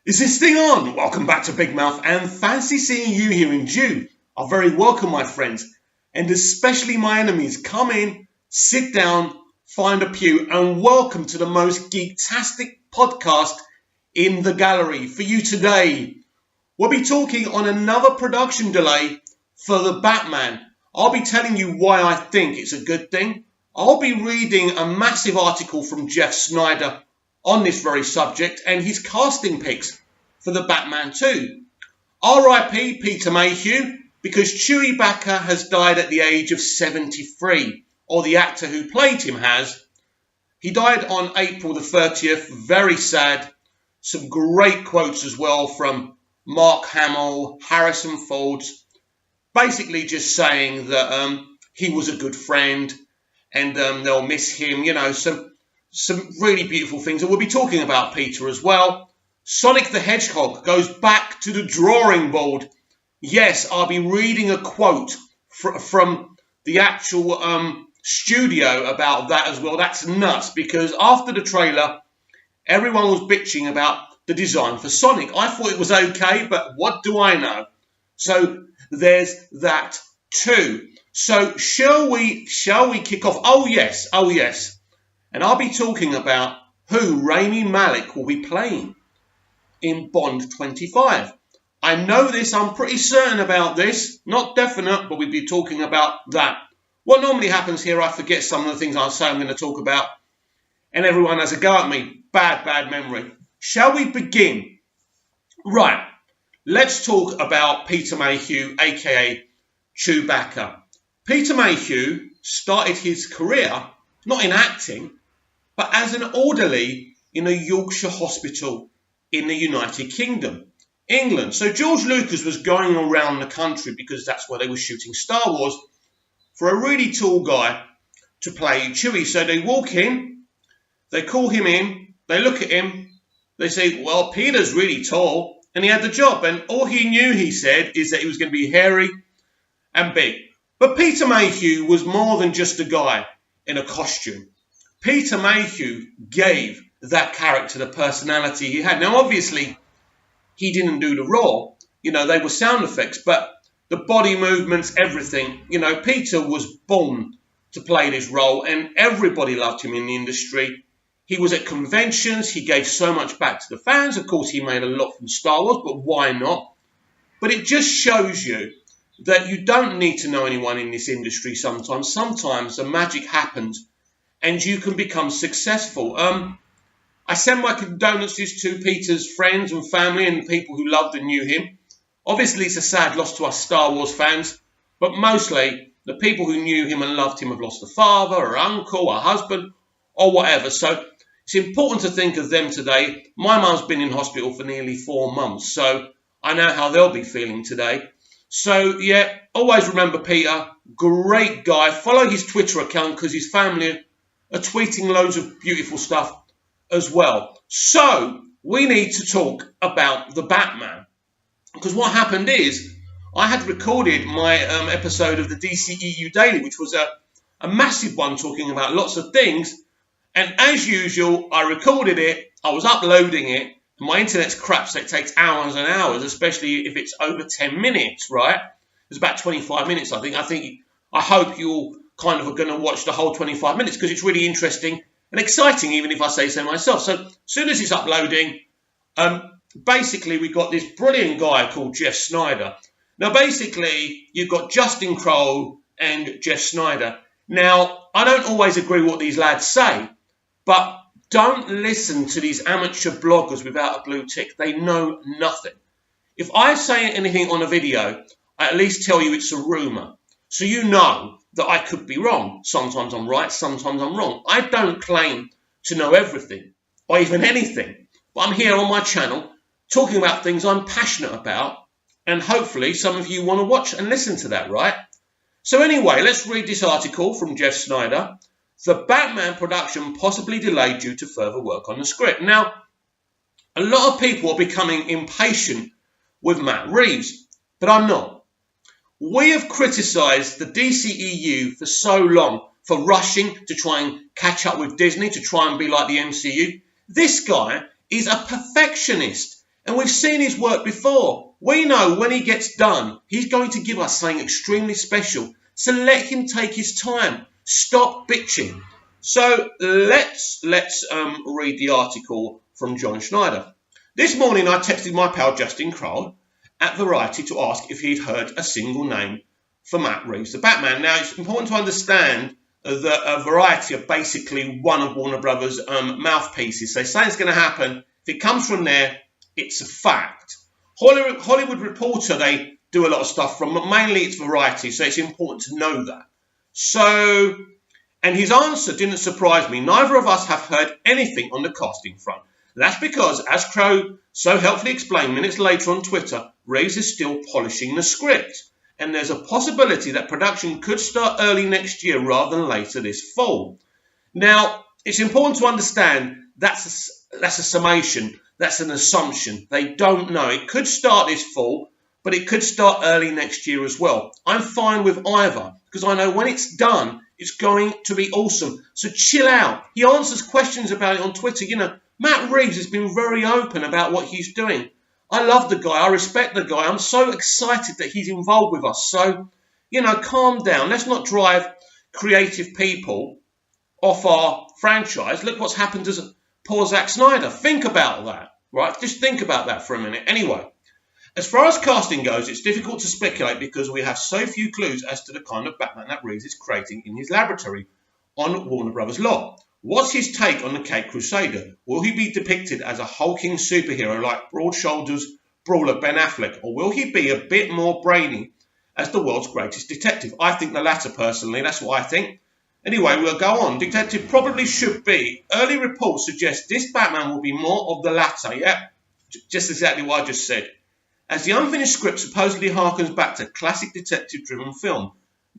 Is this thing on? Welcome back to Big Mouth and fancy seeing you here in June. Are very welcome, my friends, and especially my enemies. Come in, sit down, find a pew, and welcome to the most geektastic podcast in the gallery for you today. We'll be talking on another production delay for the Batman. I'll be telling you why I think it's a good thing. I'll be reading a massive article from Jeff Snyder on this very subject and his casting picks for the Batman 2. R.I.P. Peter Mayhew, because Chewbacca has died at the age of 73, or the actor who played him has. He died on April the 30th, very sad. Some great quotes as well from Mark Hamill, Harrison Ford, basically just saying that he was a good friend and they'll miss him, some really beautiful things. And we'll be talking about Peter as well. Sonic the Hedgehog goes back to the drawing board. Yes, I'll be reading a quote from the actual studio about that as well. That's nuts, because after the trailer, everyone was bitching about the design for Sonic. I thought it was okay, but what do I know? So there's that too. So shall we kick off? Oh yes. And I'll be talking about who Rame Malek will be playing in Bond 25. I know this, I'm pretty certain about this. Not definite, but we'll be talking about that. What normally happens here, I forget some of the things I'll say I'm going to talk about, and everyone has a go at me. Bad memory. Shall we begin? Right, let's talk about Peter Mayhew, aka Chewbacca. Peter Mayhew started his career not in acting, but as an orderly in a Yorkshire hospital in the United Kingdom, England. So George Lucas was going around the country, because that's where they were shooting Star Wars, for a really tall guy to play Chewie. So they walk in, they call him in, they look at him, they say, well, Peter's really tall, and he had the job. And all he knew, he said, is that he was going to be hairy and big. But Peter Mayhew was more than just a guy in a costume. Peter Mayhew gave that character the personality he had. Now, obviously, he didn't do the role. They were sound effects, but the body movements, everything. Peter was born to play this role, and everybody loved him in the industry. He was at conventions. He gave so much back to the fans. Of course, he made a lot from Star Wars, but why not? But it just shows you that you don't need to know anyone in this industry sometimes. Sometimes the magic happens and you can become successful. I send my condolences to Peter's friends and family and people who loved and knew him. Obviously, it's a sad loss to us Star Wars fans, but mostly the people who knew him and loved him have lost a father, or uncle, or husband, or whatever. So it's important to think of them today. My mum's been in hospital for nearly 4 months, so I know how they'll be feeling today. So, yeah, always remember Peter, great guy. Follow his Twitter account, because his family are tweeting loads of beautiful stuff as well. So, we need to talk about the Batman. Because what happened is, I had recorded my episode of the DCEU Daily, which was a massive one talking about lots of things. And as usual, I recorded it, I was uploading it, and my internet's crap, so it takes hours and hours, especially if it's over 10 minutes, right? It's about 25 minutes, I think. I hope you all kind of are going to watch the whole 25 minutes, because it's really interesting and exciting, even if I say so myself. So as soon as it's uploading, basically we got this brilliant guy called Jeff Snyder. Now, basically, you've got Justin Kroll and Jeff Snyder. Now, I don't always agree what these lads say, but don't listen to these amateur bloggers without a blue tick. They know nothing. If I say anything on a video, I at least tell you it's a rumour. So you know that I could be wrong. Sometimes I'm right, sometimes I'm wrong. I don't claim to know everything, or even anything. But I'm here on my channel talking about things I'm passionate about, and hopefully some of you want to watch and listen to that, right? So anyway, let's read this article from Jeff Snyder. The Batman production possibly delayed due to further work on the script. Now, a lot of people are becoming impatient with Matt Reeves, but I'm not. We have criticised the DCEU for so long for rushing to try and catch up with Disney, to try and be like the MCU. This guy is a perfectionist, And we've seen his work before. We know when he gets done, he's going to give us something extremely special. So let him take his time. Stop bitching. So let's read the article from John Schneider. This morning I texted my pal Justin Kroll at Variety to ask if he'd heard a single name for Matt Reeves, the Batman. Now, it's important to understand that Variety are basically one of Warner Brothers' mouthpieces. So something's going to happen. If it comes from there, it's a fact. Hollywood Reporter, they do a lot of stuff from, but mainly it's Variety, so it's important to know that. So, and his answer didn't surprise me. Neither of us have heard anything on the casting front. That's because, as Crow so helpfully explained minutes later on Twitter, Reeves is still polishing the script. And there's a possibility that production could start early next year rather than later this fall. Now, it's important to understand that's a summation, that's an assumption. They don't know. It could start this fall, but it could start early next year as well. I'm fine with either, because I know when it's done, it's going to be awesome. So chill out. He answers questions about it on Twitter. You know, Matt Reeves has been very open about what he's doing. I love the guy. I respect the guy. I'm so excited that he's involved with us. So, you know, calm down. Let's not drive creative people off our franchise. Look what's happened to poor Zack Snyder. Think about that, right? Just think about that for a minute. Anyway, as far as casting goes, it's difficult to speculate because we have so few clues as to the kind of Batman that Reeves is creating in his laboratory on Warner Brothers' lot. What's his take on the Caped Crusader? Will he be depicted as a hulking superhero like broad shoulders brawler Ben Affleck, or will he be a bit more brainy as the world's greatest detective? I think the latter, personally. That's what I think. Anyway, we'll go on. Detective probably should be. Early reports suggest this Batman will be more of the latter. Yeah, just exactly what I just said. As the unfinished script supposedly harkens back to classic detective-driven film,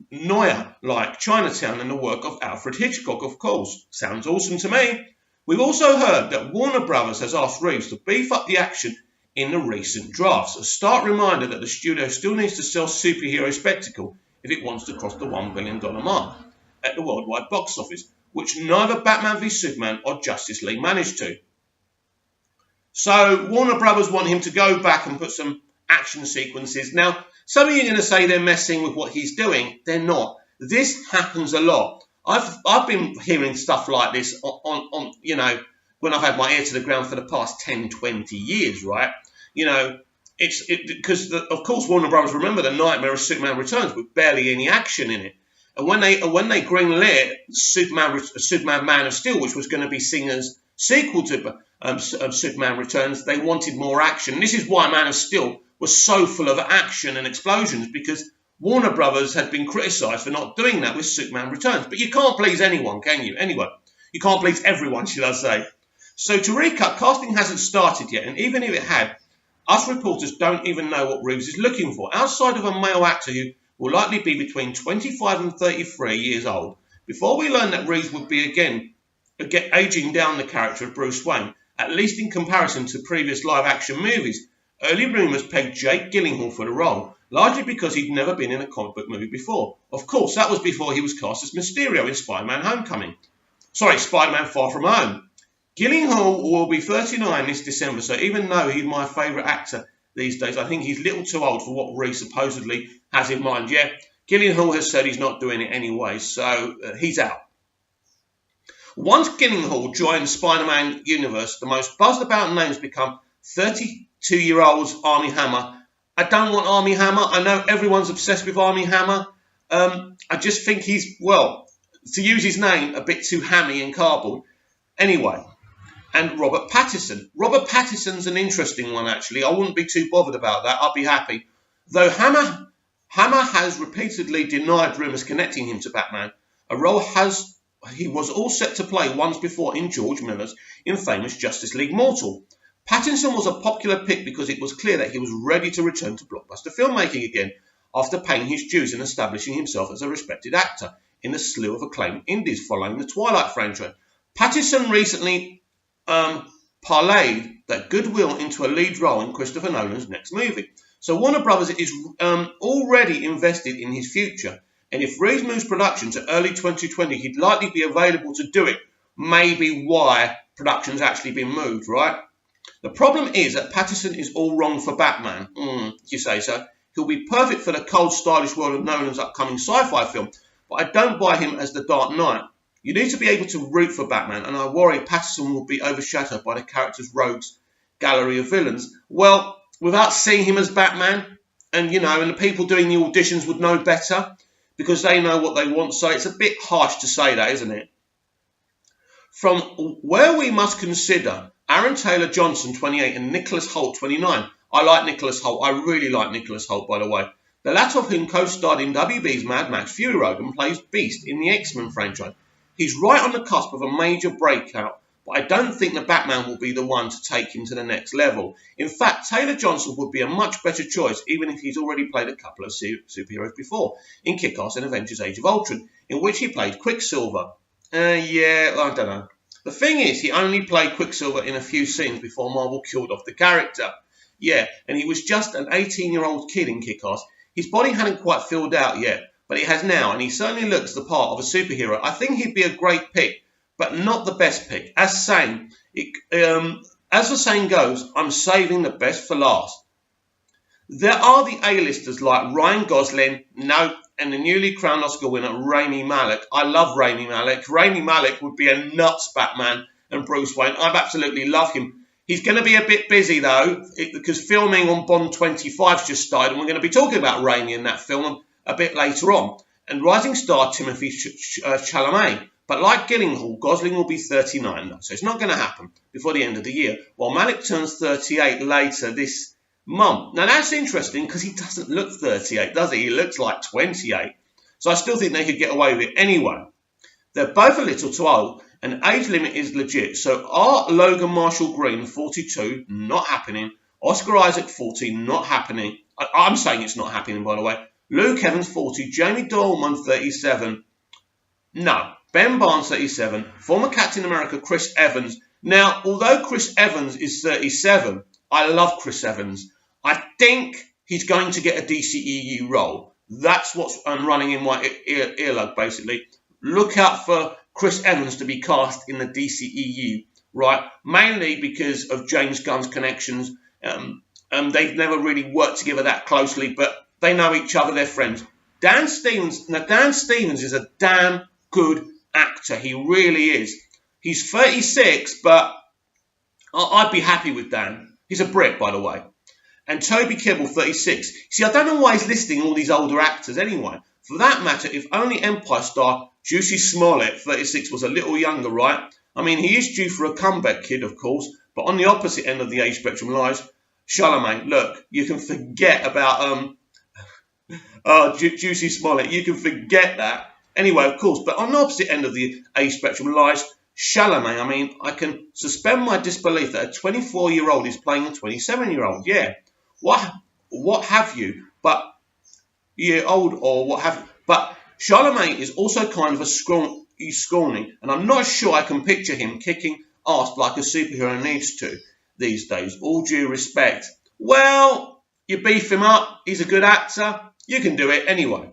Noir-like Chinatown and the work of Alfred Hitchcock, of course. Sounds awesome to me. We've also heard that Warner Brothers has asked Reeves to beef up the action in the recent drafts. A stark reminder that the studio still needs to sell superhero spectacle if it wants to cross the $1 billion mark at the worldwide box office, which neither Batman v Superman or Justice League managed to. So Warner Brothers want him to go back and put some action sequences. Now, some of you are going to say they're messing with what he's doing. They're not. This happens a lot. I've been hearing stuff like this on you know, when I've had my ear to the ground for the past 10, 20 years, right? You know, because of course Warner Brothers remember the Nightmare of Superman Returns with barely any action in it, and when they greenlit Superman Man of Steel, which was going to be seen as sequel to Superman Returns, they wanted more action. This is why Man of Steel was so full of action and explosions, because Warner Brothers had been criticised for not doing that with Superman Returns. But you can't please anyone, can you? Anyway, you can't please everyone, should I say. So to recap, casting hasn't started yet, and even if it had, us reporters don't even know what Reeves is looking for, outside of a male actor who will likely be between 25 and 33 years old. Before we learn that Reeves would be again aging down the character of Bruce Wayne, at least in comparison to previous live-action movies, early rumours pegged Jake Gyllenhaal for the role, largely because he'd never been in a comic book movie before. Of course, that was before he was cast as Mysterio in Spider-Man Far From Home. Gyllenhaal will be 39 this December, so even though he's my favourite actor these days, I think he's a little too old for what Reeves supposedly has in mind. Yeah, Gyllenhaal has said he's not doing it anyway, so he's out. Once Gyllenhaal joined the Spider-Man universe, the most buzzed about names become 32-year-old Armie Hammer. I don't want Armie Hammer. I know everyone's obsessed with Armie Hammer. I just think he's, well, to use his name, a bit too hammy and cardboard. Anyway, and Robert Pattinson. Robert Pattinson's an interesting one, actually. I wouldn't be too bothered about that. I'll be happy. Though Hammer has repeatedly denied rumours connecting him to Batman, a role he was all set to play once before in George Miller's infamous Justice League Mortal. Pattinson was a popular pick because it was clear that he was ready to return to blockbuster filmmaking again after paying his dues and establishing himself as a respected actor in a slew of acclaimed indies following the Twilight franchise. Pattinson recently parlayed that goodwill into a lead role in Christopher Nolan's next movie. So Warner Brothers is already invested in his future, and if Reeves moves production to early 2020, he'd likely be available to do it. Maybe why production's actually been moved, right? The problem is that Pattinson is all wrong for Batman. You say so. He'll be perfect for the cold, stylish world of Nolan's upcoming sci-fi film, but I don't buy him as the Dark Knight. You need to be able to root for Batman, and I worry Pattinson will be overshadowed by the character's rogues gallery of villains. Well, without seeing him as Batman, and the people doing the auditions would know better, because they know what they want, so it's a bit harsh to say that, isn't it? From where we must consider Aaron Taylor-Johnson, 28, and Nicholas Hoult, 29. I like Nicholas Hoult. I really like Nicholas Hoult, by the way. The latter of whom co-starred in WB's Mad Max Fury Road and plays Beast in the X-Men franchise. He's right on the cusp of a major breakout, but I don't think the Batman will be the one to take him to the next level. In fact, Taylor-Johnson would be a much better choice, even if he's already played a couple of superheroes before, in Kick-Ass and Avengers Age of Ultron, in which he played Quicksilver. Yeah, I don't know. The thing is, he only played Quicksilver in a few scenes before Marvel killed off the character. Yeah, and he was just an 18-year-old kid in Kick-Ass. His body hadn't quite filled out yet, but it has now, and he certainly looks the part of a superhero. I think he'd be a great pick, but not the best pick. As the saying goes, I'm saving the best for last. There are the A-listers like Ryan Gosling, and the newly crowned Oscar winner Reme Malick. I love Reme Malick. Reme Malick would be a nuts Batman and Bruce Wayne. I absolutely love him. He's going to be a bit busy though, because filming on Bond 25's just started, and we're going to be talking about Reme in that film a bit later on. And rising star Timothy Chalamet. But like Gyllenhaal, Gosling will be 39 now, so it's not going to happen before the end of the year, while Malick turns 38 later this month. Now that's interesting because he doesn't look 38, does he? He looks like 28. So I still think they could get away with it anyway. They're both a little too old, and age limit is legit. So are Logan Marshall Green, 42, not happening. Oscar Isaac, 40, not happening. I'm saying it's not happening, by the way. Luke Evans, 40. Jamie Dornan, 37. No. Ben Barnes, 37. Former Captain America, Chris Evans. Now, although Chris Evans is 37, I love Chris Evans. I think he's going to get a DCEU role. That's what's running in my earlug, basically. Look out for Chris Evans to be cast in the DCEU, right? Mainly because of James Gunn's connections. They've never really worked together that closely, but they know each other, they're friends. Dan Stevens is a damn good actor. He really is. He's 36, but I'd be happy with Dan. He's a Brit, by the way. And Toby Kebbell, 36. See, I don't know why he's listing all these older actors anyway. For that matter, if only Empire star Juicy Smollett, 36, was a little younger, right? I mean, he is due for a comeback kid, of course, but on the opposite end of the age spectrum lies Chalamet. Look, you can forget about Juicy Smollett. You can forget that. Anyway, of course, but on the opposite end of the age spectrum lies Chalamet. I mean, I can suspend my disbelief that a 24-year-old is playing a 27-year-old. Yeah, what have you? But year old or what have you? But Chalamet is also kind of he's scrawny, and I'm not sure I can picture him kicking ass like a superhero needs to these days. All due respect. Well, you beef him up. He's a good actor. You can do it anyway.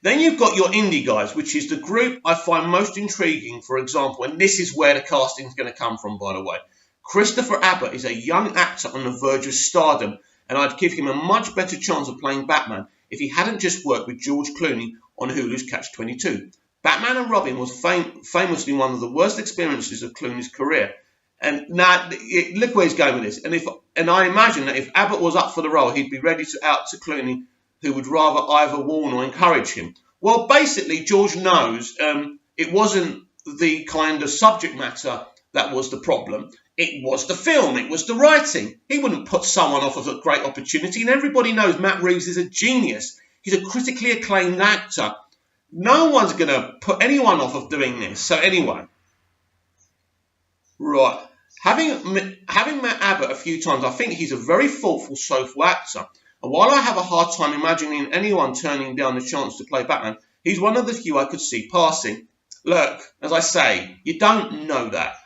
Then you've got your indie guys, which is the group I find most intriguing, for example, and this is where the casting is going to come from, by the way. Christopher Abbott is a young actor on the verge of stardom, and I'd give him a much better chance of playing Batman if he hadn't just worked with George Clooney on Hulu's Catch-22. Batman and Robin was famously one of the worst experiences of Clooney's career. And now, look where he's going with this. And I imagine that if Abbott was up for the role, he'd be ready to out to Clooney, who would rather either warn or encourage him. Well, basically, George knows it wasn't the kind of subject matter that was the problem. It was the film. It was the writing. He wouldn't put someone off of a great opportunity. And everybody knows Matt Reeves is a genius. He's a critically acclaimed actor. No one's going to put anyone off of doing this. So anyway, right. Having met Abbott a few times, I think he's a very thoughtful, soulful actor. And while I have a hard time imagining anyone turning down the chance to play Batman, he's one of the few I could see passing. Look, as I say, you don't know that.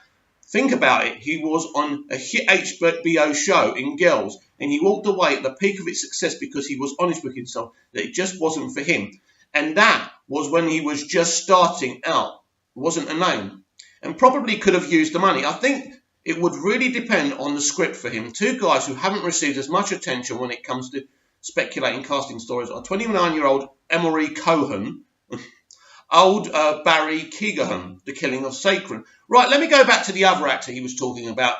Think about it. He was on a hit HBO show in Girls, and he walked away at the peak of its success because he was honest with himself that it just wasn't for him. And that was when he was just starting out. It wasn't a name. And probably could have used the money. I think It would really depend on the script for him. Two guys who haven't received as much attention when it comes to speculating casting stories are 29-year-old Emery Cohen, old Barry Keoghan, The Killing of Sacred. Right, let me go back to the other actor he was talking about.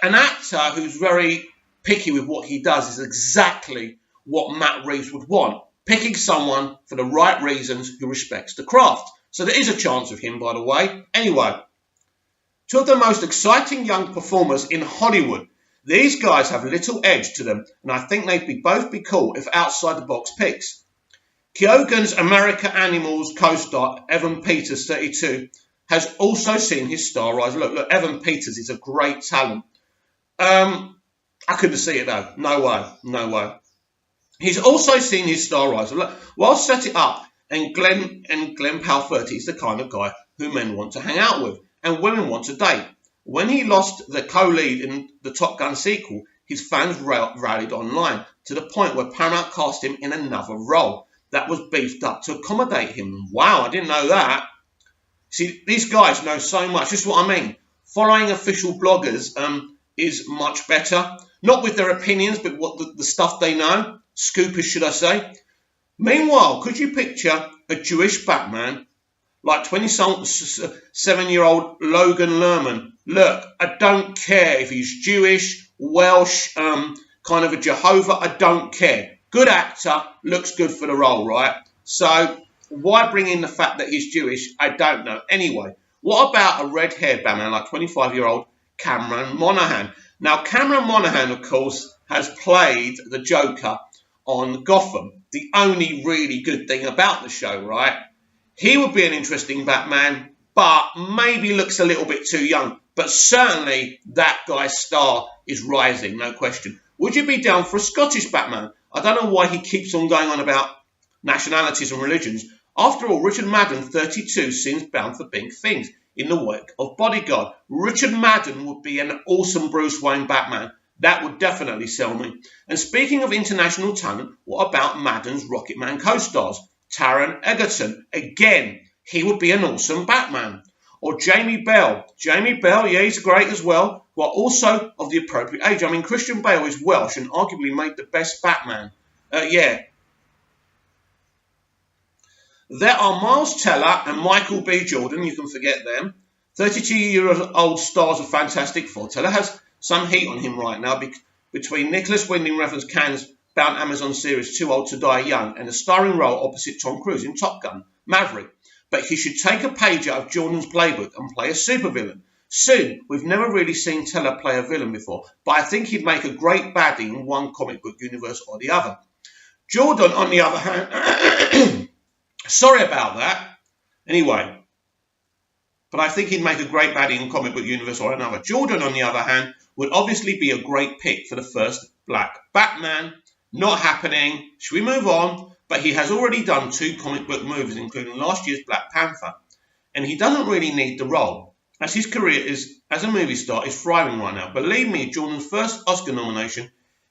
An actor who's very picky with what he does is exactly what Matt Reeves would want. Picking someone for the right reasons who respects the craft. So there is a chance of him, by the way. Anyway, two of the most exciting young performers in Hollywood. These guys have little edge to them, and I think they'd both be cool if outside-the-box picks. Keoghan's American Animals co-star, Evan Peters, 32, has also seen his star rise. Look, Evan Peters is a great talent. I couldn't see it, though. No way. He's also seen his star rise. While set it up, and Glenn Powell 30 is the kind of guy who men want to hang out with and women want to date. When he lost the co-lead in the Top Gun sequel, his fans rallied online to the point where Paramount cast him in another role that was beefed up to accommodate him. Wow, I didn't know that. See, these guys know so much. This is what I mean. Following official bloggers is much better. Not with their opinions, but what the stuff they know. Scoopers, should I say. Meanwhile, could you picture a Jewish Batman like 27-year-old Logan Lerman? Look, I don't care if he's Jewish, Welsh, kind of a Jehovah, I don't care. Good actor, looks good for the role, right? So why bring in the fact that he's Jewish? I don't know. Anyway, what about a red-haired Batman like 25-year-old Cameron Monaghan? Now, Cameron Monaghan, of course, has played the Joker on Gotham. The only really good thing about the show, right? He would be an interesting Batman, but maybe looks a little bit too young. But certainly that guy's star is rising, no question. Would you be down for a Scottish Batman? I don't know why he keeps on going on about nationalities and religions. After all, Richard Madden, 32, seems bound for big things in the work of Bodyguard. Richard Madden would be an awesome Bruce Wayne Batman. That would definitely sell me. And speaking of international talent, what about Madden's Rocketman co-stars? Taron Egerton. Again, he would be an awesome Batman. Or Jamie Bell. Jamie Bell, yeah, he's great as well, who are also of the appropriate age. I mean, Christian Bale is Welsh and arguably made the best Batman. Yeah. There are Miles Teller and Michael B. Jordan, you can forget them. 32-year-old stars of Fantastic Four. Teller has some heat on him right now between Nicholas Winding Refn's Cannes-bound Amazon series Too Old to Die Young and a starring role opposite Tom Cruise in Top Gun, Maverick. But he should take a page out of Jordan's playbook and play a supervillain. Soon, we've never really seen Teller play a villain before, but I think he'd make a great baddie in one comic book universe or the other. Jordan, on the other hand, sorry about that. Anyway, but I think he'd make a great baddie in comic book universe or another. Jordan, on the other hand, would obviously be a great pick for the first Black Batman. Not happening. Should we move on? But he has already done 2 comic book movies, including last year's Black Panther. And he doesn't really need the role, as his career as a movie star is thriving right now. Believe me, Jordan's first Oscar nomination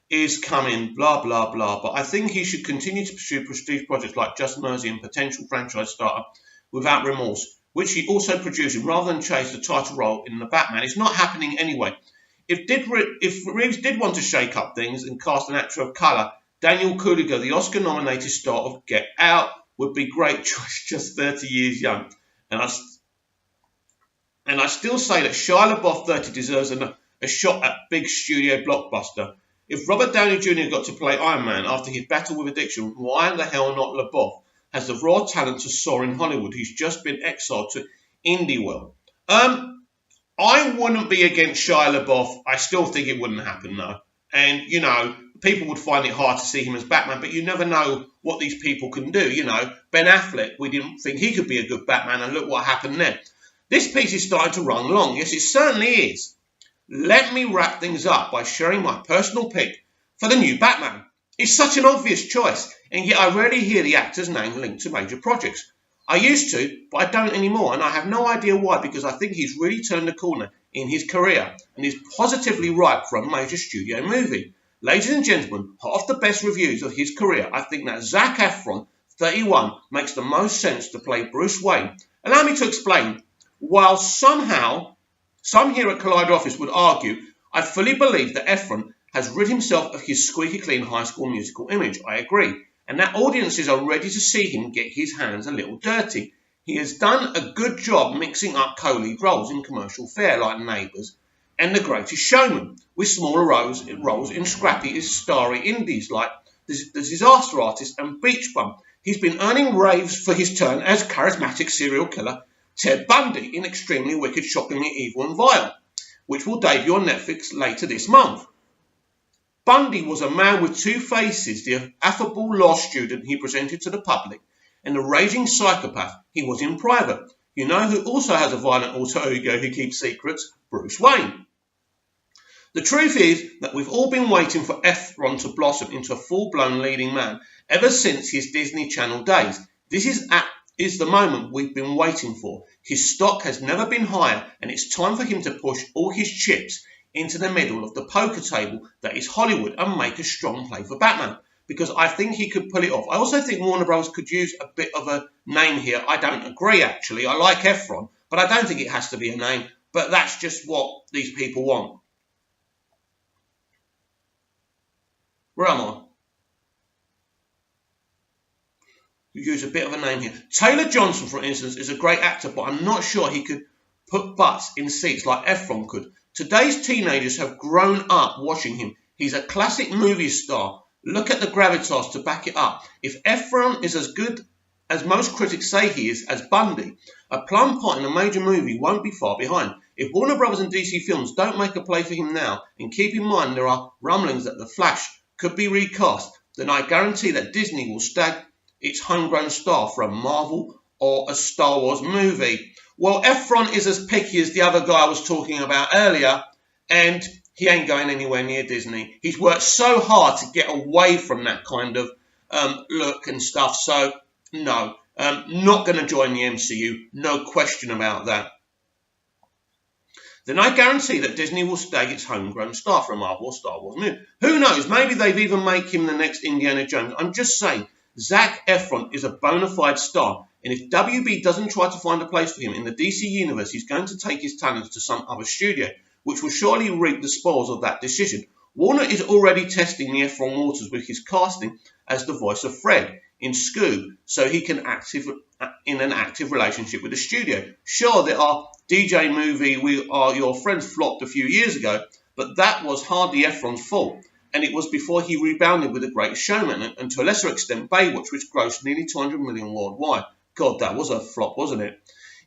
is coming, blah, blah, blah. But I think he should continue to pursue prestige projects like Just Mercy and potential franchise starter Without Remorse, which he also producing, rather than chase the title role in The Batman. It's not happening anyway. If Reeves did want to shake up things and cast an actor of colour, Daniel Kaluuya, the Oscar-nominated star of Get Out, would be great choice, just 30 years young. And I still say that Shia LaBeouf 30 deserves a shot at big studio blockbuster. If Robert Downey Jr. got to play Iron Man after his battle with addiction, why the hell not LaBeouf? Has the raw talent to soar in Hollywood. He's just been exiled to indie world. I wouldn't be against Shia LaBeouf. I still think it wouldn't happen, though. And, you know, people would find it hard to see him as Batman, but you never know what these people can do. You know, Ben Affleck, we didn't think he could be a good Batman, and look what happened there. This piece is starting to run long. Yes, it certainly is. Let me wrap things up by sharing my personal pick for the new Batman. It's such an obvious choice, and yet I rarely hear the actor's name linked to major projects. I used to, but I don't anymore, and I have no idea why, because I think he's really turned the corner in his career and is positively ripe for a major studio movie. Ladies and gentlemen, hot off the best reviews of his career, I think that Zac Efron, 31, makes the most sense to play Bruce Wayne. Allow me to explain. While somehow Some here at Collider Office would argue, I fully believe that Efron has rid himself of his squeaky clean High School Musical image. I agree. And that audiences are ready to see him get his hands a little dirty. He has done a good job mixing up co-lead roles in commercial fare like Neighbours and The Greatest Showman, with smaller roles in scrappy starry indies like The Disaster Artist and Beach Bum. He's been earning raves for his turn as charismatic serial killer Ted Bundy in Extremely Wicked, Shockingly Evil and Vile, which will debut on Netflix later this month. Bundy was a man with two faces, the affable law student he presented to the public and the raging psychopath he was in private. You know who also has a violent alter ego who keeps secrets? Bruce Wayne. The truth is that we've all been waiting for Efron to blossom into a full-blown leading man ever since his Disney Channel days. This is the moment we've been waiting for. His stock has never been higher, and it's time for him to push all his chips into the middle of the poker table that is Hollywood and make a strong play for Batman, because I think he could pull it off. I also think Warner Bros. Could use a bit of a name here. I don't agree, actually. I like Efron, but I don't think it has to be a name, but that's just what these people want. Where am I? We use a bit of a name here. Taylor Johnson, for instance, is a great actor, but I'm not sure he could put butts in seats like Efron could. Today's teenagers have grown up watching him. He's a classic movie star. Look at the gravitas to back it up. If Efron is as good as most critics say he is as Bundy, a plum part in a major movie won't be far behind. If Warner Bros. And DC Films don't make a play for him now, and keep in mind there are rumblings that The Flash could be recast, then I guarantee that Disney will stag its homegrown star for a Marvel or a Star Wars movie. Well, Efron is as picky as the other guy I was talking about earlier, and he ain't going anywhere near Disney. He's worked so hard to get away from that kind of look and stuff, so no, not going to join the MCU, no question about that. Then I guarantee that Disney will stag its homegrown star for a Marvel or Star Wars movie. Who knows, maybe they've even make him the next Indiana Jones. I'm just saying, Zac Efron is a bona fide star, and if WB doesn't try to find a place for him in the DC universe, he's going to take his talents to some other studio, which will surely reap the spoils of that decision. Warner is already testing the Efron waters with his casting as the voice of Fred in Scoob, so he can in an active relationship with the studio. Sure, there are DJ movie We Are Your Friends flopped a few years ago, but that was hardly Efron's fault, and it was before he rebounded with The Greatest Showman, and to a lesser extent Baywatch, which grossed nearly 200 million worldwide. God, that was a flop, wasn't it?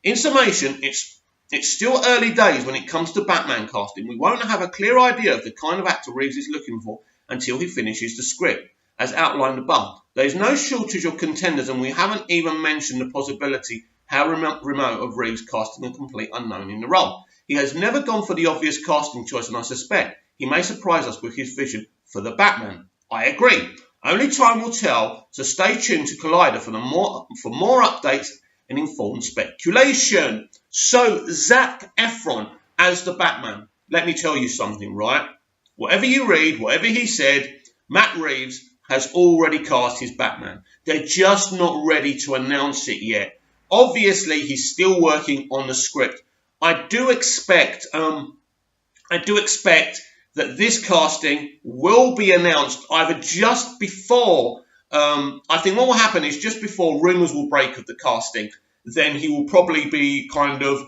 In summation, it's still early days when it comes to Batman casting. We won't have a clear idea of the kind of actor Reeves is looking for until he finishes the script, as outlined above. There is no shortage of contenders, and we haven't even mentioned the possibility how remote of Reeves casting a complete unknown in the role. He has never gone for the obvious casting choice, and I suspect he may surprise us with his vision for the Batman. I agree. Only time will tell, so stay tuned to Collider for more updates and informed speculation. So, Zac Efron as the Batman. Let me tell you something, right? Whatever you read, whatever he said, Matt Reeves has already cast his Batman. They're just not ready to announce it yet. Obviously, he's still working on the script. I do expect that this casting will be announced either just before, I think what will happen is just before rumours will break of the casting, then he will probably be kind of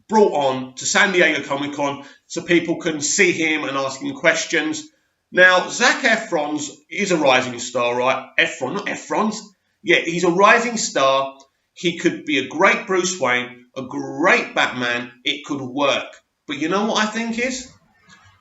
brought on to San Diego Comic-Con so people can see him and ask him questions. Now, Zac Efron is a rising star, right? Efron, not Efron's. Yeah, he's a rising star. He could be a great Bruce Wayne, a great Batman. It could work. But you know what I think is?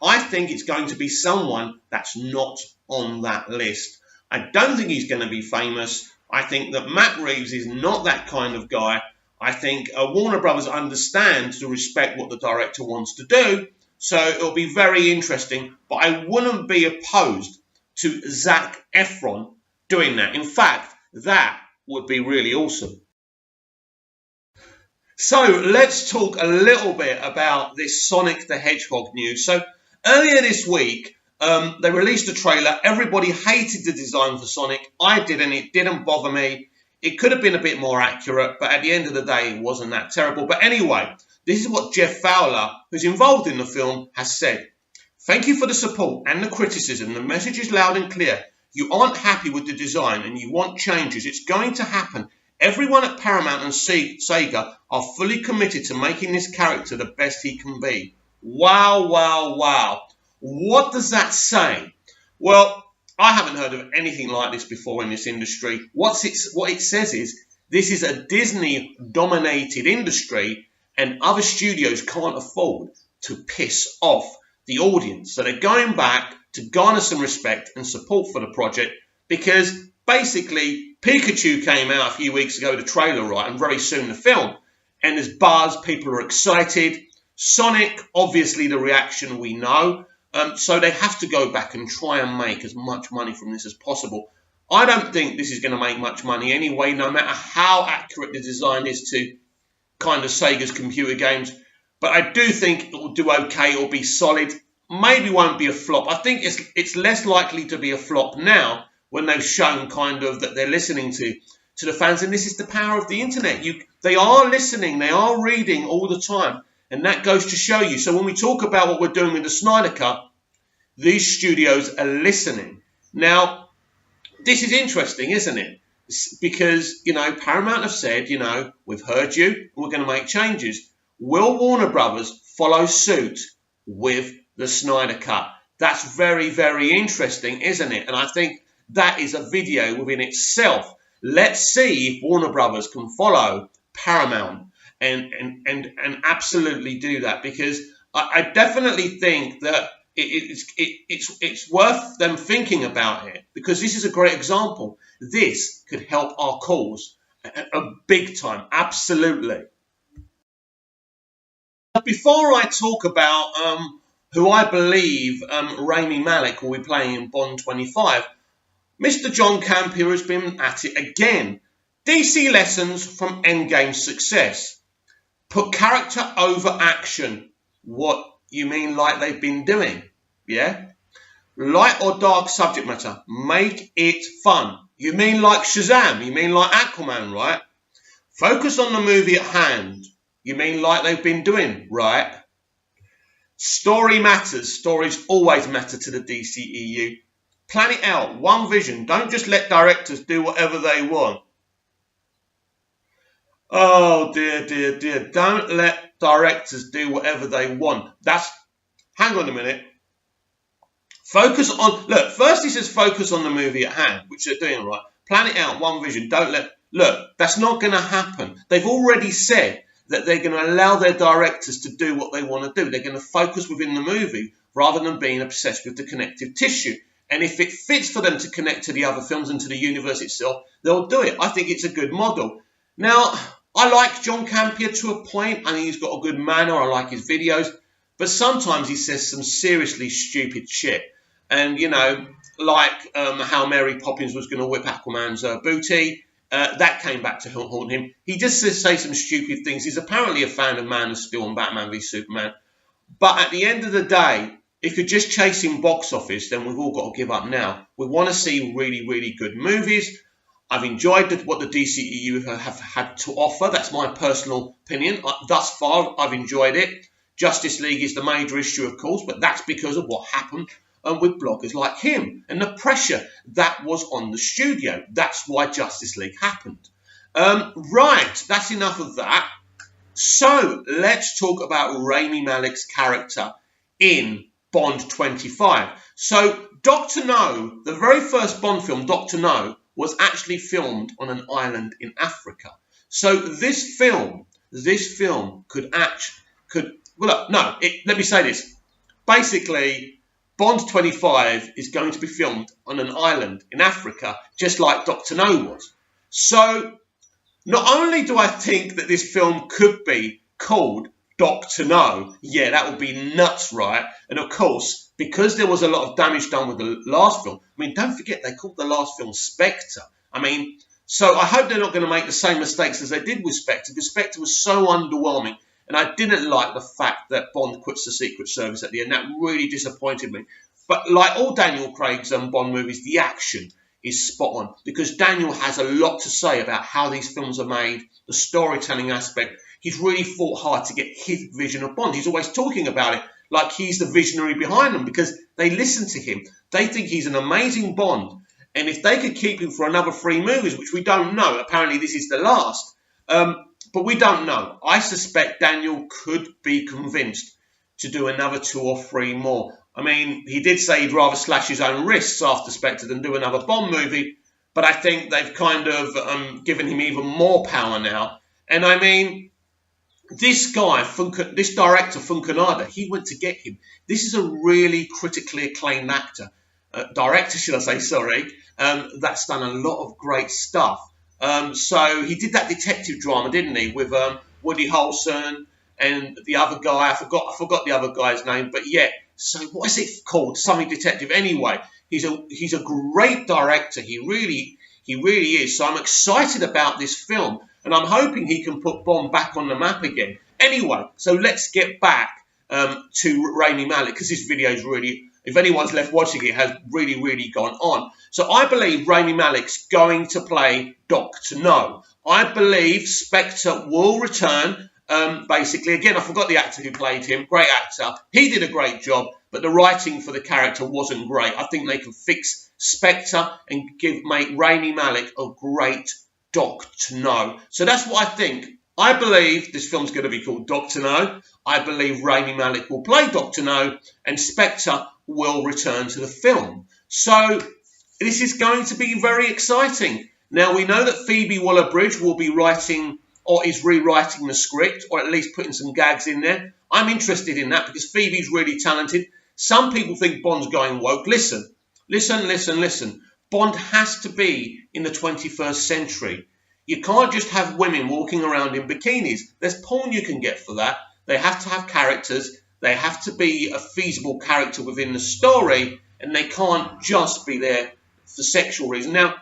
I think it's going to be someone that's not on that list. I don't think he's going to be famous. I think that Matt Reeves is not that kind of guy. I think Warner Brothers understand to respect what the director wants to do. So it'll be very interesting. But I wouldn't be opposed to Zac Efron doing that. In fact, that would be really awesome. So let's talk a little bit about this Sonic the Hedgehog news. So earlier this week, they released a trailer. Everybody hated the design for Sonic. I didn't. It didn't bother me. It could have been a bit more accurate, but at the end of the day, it wasn't that terrible. But anyway, This is what Jeff Fowler, who's involved in the film, has said. Thank you for the support and the criticism. The message is loud and clear. You aren't happy with the design and you want changes. It's going to happen. Everyone at Paramount and Sega are fully committed to making this character the best he can be. Wow, wow, wow. What does that say? Well, I haven't heard of anything like this before in this industry. What it says is this is a Disney-dominated industry and other studios can't afford to piss off the audience. So they're going back to garner some respect and support for the project because basically Pikachu came out a few weeks ago, the trailer, right, and very soon the film. And there's buzz, people are excited. Sonic, obviously the reaction we know. So they have to go back and try and make as much money from this as possible. I don't think this is going to make much money anyway, no matter how accurate the design is to kind of Sega's computer games. But I do think it will do okay, it will be solid. Maybe won't be a flop. I think it's less likely to be a flop now when they've shown kind of that they're listening to the fans. And this is the power of the internet. They are listening, they are reading all the time. And that goes to show you. So when we talk about what we're doing with the Snyder Cut, these studios are listening. Now, this is interesting, isn't it? Because, Paramount have said, we've heard you, we're going to make changes. Will Warner Brothers follow suit with the Snyder Cut? That's very, very interesting, isn't it? And I think that is a video within itself. Let's see if Warner Brothers can follow Paramount and absolutely do that, because I definitely think that it's worth them thinking about it, because this is a great example. This could help our cause a big time, absolutely. Before I talk about who I believe Rami Malek will be playing in Bond 25, Mr. John Campea has been at it again. DC lessons from Endgame success. Put character over action. What you mean, like they've been doing? Yeah? Light or dark subject matter. Make it fun. You mean like Shazam? You mean like Aquaman, right? Focus on the movie at hand. You mean like they've been doing, right? Story matters. Stories always matter to the DCEU. Plan it out. One vision. Don't just let directors do whatever they want. Oh, dear, dear, dear. Don't let directors do whatever they want. Hang on a minute. First he says focus on the movie at hand, which they're doing, right? Plan it out, one vision. Look, that's not going to happen. They've already said that they're going to allow their directors to do what they want to do. They're going to focus within the movie rather than being obsessed with the connective tissue. And if it fits for them to connect to the other films and to the universe itself, they'll do it. I think it's a good model. Now, I like John Campea to a point. I think he's got a good manner. I like his videos. But sometimes he says some seriously stupid shit. And, like how Mary Poppins was going to whip Aquaman's booty. That came back to haunt him. He just says some stupid things. He's apparently a fan of Man of Steel and Batman v Superman. But at the end of the day, if you're just chasing box office, then we've all got to give up now. We want to see really, really good movies. I've enjoyed what the DCEU have had to offer. That's my personal opinion. Thus far, I've enjoyed it. Justice League is the major issue, of course, but that's because of what happened with bloggers like him and the pressure that was on the studio. That's why Justice League happened. Right, that's enough of that. So let's talk about Rami Malek's character in Bond 25. So Dr. No, the very first Bond film, Dr. No, was actually filmed on an island in Africa. So this film let me say this. Basically, Bond 25 is going to be filmed on an island in Africa, just like Dr. No was. So not only do I think that this film could be called Dr. No, yeah, that would be nuts, right? And of course, because there was a lot of damage done with the last film, don't forget they called the last film Spectre. So I hope they're not going to make the same mistakes as they did with Spectre, because Spectre was so underwhelming. And I didn't like the fact that Bond quits the Secret Service at the end. That really disappointed me. But like all Daniel Craig's Bond movies, the action is spot on, because Daniel has a lot to say about how these films are made, the storytelling aspect. he's really fought hard to get his vision of Bond. He's always talking about it like he's the visionary behind them because they listen to him. They think he's an amazing Bond. And if they could keep him for another 3 movies, which we don't know, apparently this is the last, but we don't know. I suspect Daniel could be convinced to do another 2 or 3 more. I mean, he did say he'd rather slash his own wrists after Spectre than do another Bond movie, but I think they've kind of given him even more power now. And I mean, this guy, this director, Funkanada, he went to get him. This is a really critically acclaimed director, should I say, sorry, that's done a lot of great stuff. So he did that detective drama, didn't he, with Woody Harrelson and the other guy. I forgot the other guy's name, but yeah. So what is it called? Something Detective. Anyway, he's a great director. He really is. So I'm excited about this film, and I'm hoping he can put Bond back on the map again. Anyway, so let's get back to Rami Malek, because this video is really, if anyone's left watching it, has really gone on. So I believe Rami Malek's going to play Dr. No. I believe Spectre will return. Basically, again, I forgot the actor who played him. Great actor. He did a great job, but the writing for the character wasn't great. I think they can fix Spectre and make Rami Malek a great Dr. No. So that's what I think. I believe this film's going to be called Dr. No. I believe Rami Malek will play Dr. No, and Spectre will return to the film. So this is going to be very exciting. Now, we know that Phoebe Waller-Bridge will be writing or is rewriting the script, or at least putting some gags in there. I'm interested in that because Phoebe's really talented. Some people think Bond's going woke. Listen. Bond has to be in the 21st century. You can't just have women walking around in bikinis. There's porn you can get for that. They have to have characters. They have to be a feasible character within the story, and they can't just be there for sexual reasons. Now,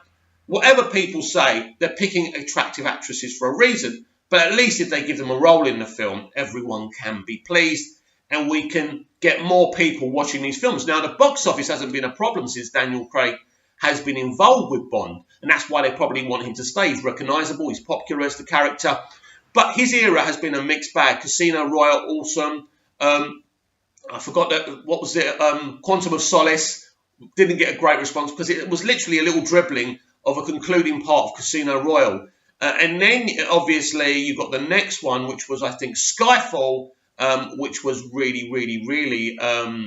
whatever people say, they're picking attractive actresses for a reason, but at least if they give them a role in the film, everyone can be pleased, and we can get more people watching these films. Now, the box office hasn't been a problem since Daniel Craig has been involved with Bond, and that's why they probably want him to stay. He's recognisable, he's popular as the character, but his era has been a mixed bag. Casino Royale, awesome. I forgot that, what was it? Quantum of Solace didn't get a great response because it was literally a little dribbling of a concluding part of Casino Royale. And then, obviously, you've got the next one, which was, I think, Skyfall, which was really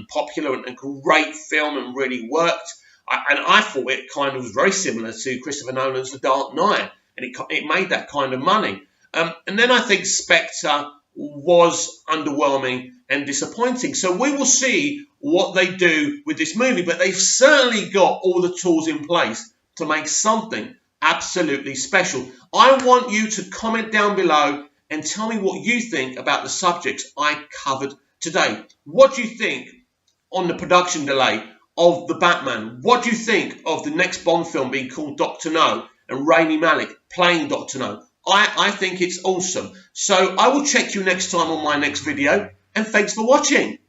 popular and a great film and really worked. And I thought it kind of was very similar to Christopher Nolan's The Dark Knight, and it made that kind of money. And then I think Spectre was underwhelming and disappointing. So we will see what they do with this movie, but they've certainly got all the tools in place to make something absolutely special. I want you to comment down below and tell me what you think about the subjects I covered today. What do you think on the production delay of The Batman? What do you think of the next Bond film being called Dr. No and Rami Malek playing Dr. No? I think it's awesome. So I will check you next time on my next video, and thanks for watching.